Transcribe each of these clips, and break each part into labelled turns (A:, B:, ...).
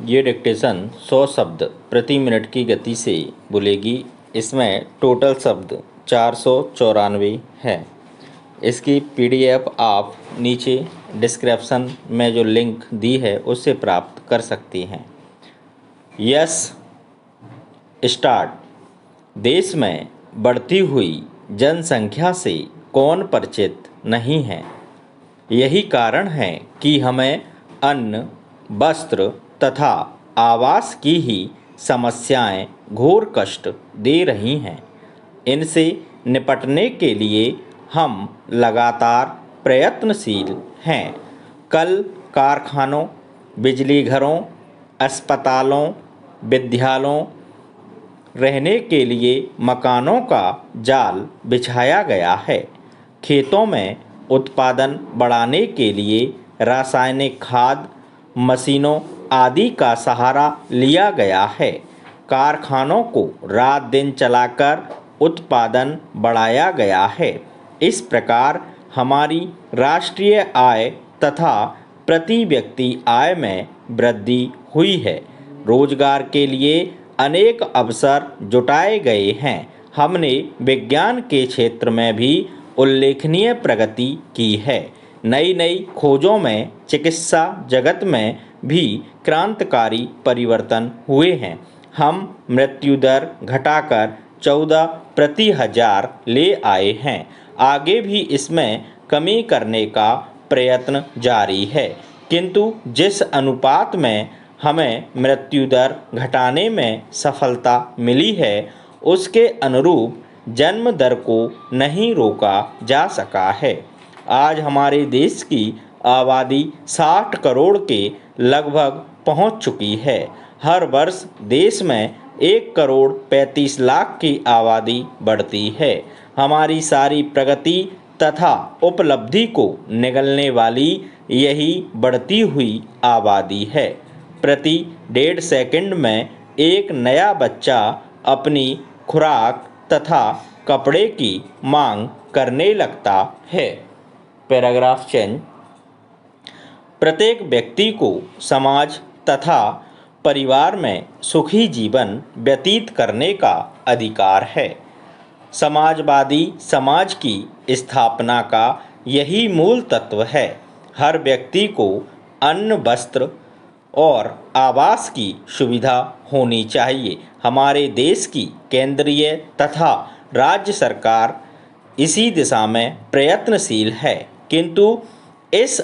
A: ये डिक्टेशन 100 शब्द प्रति मिनट की गति से बोलेगी। इसमें टोटल शब्द 494 है। इसकी पीडीएफ आप नीचे डिस्क्रिप्शन में जो लिंक दी है उससे प्राप्त कर सकती हैं। Yes start. देश में बढ़ती हुई जनसंख्या से कौन परिचित नहीं है। यही कारण है कि हमें अन्न, वस्त्र तथा आवास की ही समस्याएं घोर कष्ट दे रही हैं। इनसे निपटने के लिए हम लगातार प्रयत्नशील हैं। कल कारखानों, बिजली घरों, अस्पतालों, विद्यालयों, रहने के लिए मकानों का जाल बिछाया गया है। खेतों में उत्पादन बढ़ाने के लिए रासायनिक खाद, मशीनों आदि का सहारा लिया गया है। कारखानों को रात दिन चलाकर उत्पादन बढ़ाया गया है। इस प्रकार हमारी राष्ट्रीय आय तथा प्रति व्यक्ति आय में वृद्धि हुई है। रोजगार के लिए अनेक अवसर जुटाए गए हैं। हमने विज्ञान के क्षेत्र में भी उल्लेखनीय प्रगति की है। नई नई खोजों में चिकित्सा जगत में भी क्रांतिकारी परिवर्तन हुए हैं। हम मृत्यु दर घटाकर 14 प्रति हजार ले आए हैं। आगे भी इसमें कमी करने का प्रयत्न जारी है, किंतु जिस अनुपात में हमें मृत्यु दर घटाने में सफलता मिली है उसके अनुरूप जन्म दर को नहीं रोका जा सका है। आज हमारे देश की आबादी 60 करोड़ के लगभग पहुंच चुकी है। हर वर्ष देश में 1 करोड़ 35 लाख की आबादी बढ़ती है। हमारी सारी प्रगति तथा उपलब्धि को निगलने वाली यही बढ़ती हुई आबादी है। प्रति 1.5 सेकंड में एक नया बच्चा अपनी खुराक तथा कपड़े की मांग करने लगता है। Paragraph change. प्रत्येक व्यक्ति को समाज तथा परिवार में सुखी जीवन व्यतीत करने का अधिकार है। समाजवादी समाज की स्थापना का यही मूल तत्व है। हर व्यक्ति को अन्न, वस्त्र और आवास की सुविधा होनी चाहिए। हमारे देश की केंद्रीय तथा राज्य सरकार इसी दिशा में प्रयत्नशील है, किंतु इस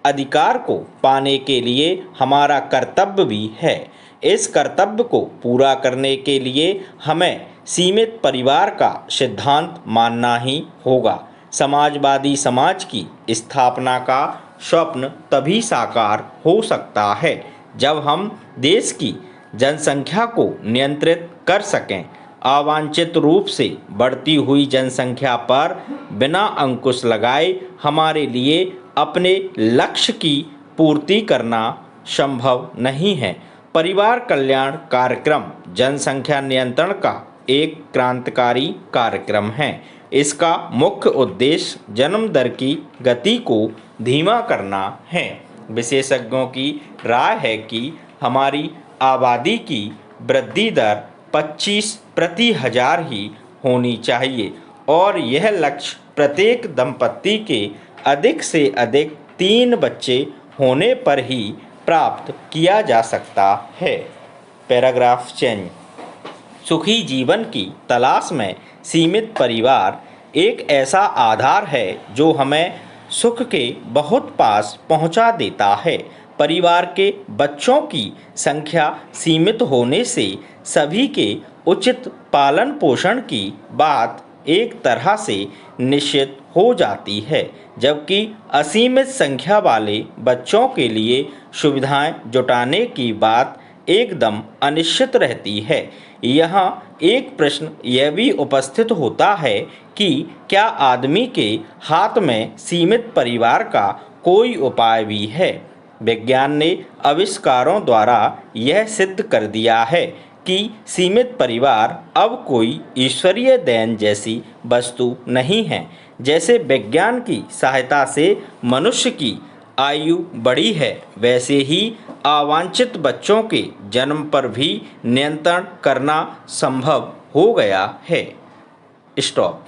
A: अधिकार को पाने के लिए हमारा कर्तव्य भी है। इस कर्तव्य को पूरा करने के लिए हमें सीमित परिवार का सिद्धांत मानना ही होगा। समाजवादी समाज की स्थापना का स्वप्न तभी साकार हो सकता है जब हम देश की जनसंख्या को नियंत्रित कर सकें। अवांछित रूप से बढ़ती हुई जनसंख्या पर बिना अंकुश लगाए हमारे लिए अपने लक्ष्य की पूर्ति करना संभव नहीं है। परिवार कल्याण कार्यक्रम जनसंख्या नियंत्रण का एक क्रांतिकारी कार्यक्रम है। इसका मुख्य उद्देश्य जन्म दर की गति को धीमा करना है। विशेषज्ञों की राय है कि हमारी आबादी की वृद्धि दर 25 प्रति हजार ही होनी चाहिए और यह लक्ष्य प्रत्येक दंपत्ति के अधिक से अधिक 3 बच्चे होने पर ही प्राप्त किया जा सकता है। Paragraph change. सुखी जीवन की तलाश में सीमित परिवार एक ऐसा आधार है जो हमें सुख के बहुत पास पहुंचा देता है। परिवार के बच्चों की संख्या सीमित होने से सभी के उचित पालन पोषण की बात एक तरह से निश्चित हो जाती है, जबकि असीमित संख्या वाले बच्चों के लिए सुविधाएं जुटाने की बात एकदम अनिश्चित रहती है। यहाँ एक प्रश्न यह भी उपस्थित होता है कि क्या आदमी के हाथ में सीमित परिवार का कोई उपाय भी है। विज्ञान ने आविष्कारों द्वारा यह सिद्ध कर दिया है कि सीमित परिवार अब कोई ईश्वरीय देन जैसी वस्तु नहीं है। जैसे विज्ञान की सहायता से मनुष्य की आयु बढ़ी है वैसे ही अवांछित बच्चों के जन्म पर भी नियंत्रण करना संभव हो गया है। स्टॉप।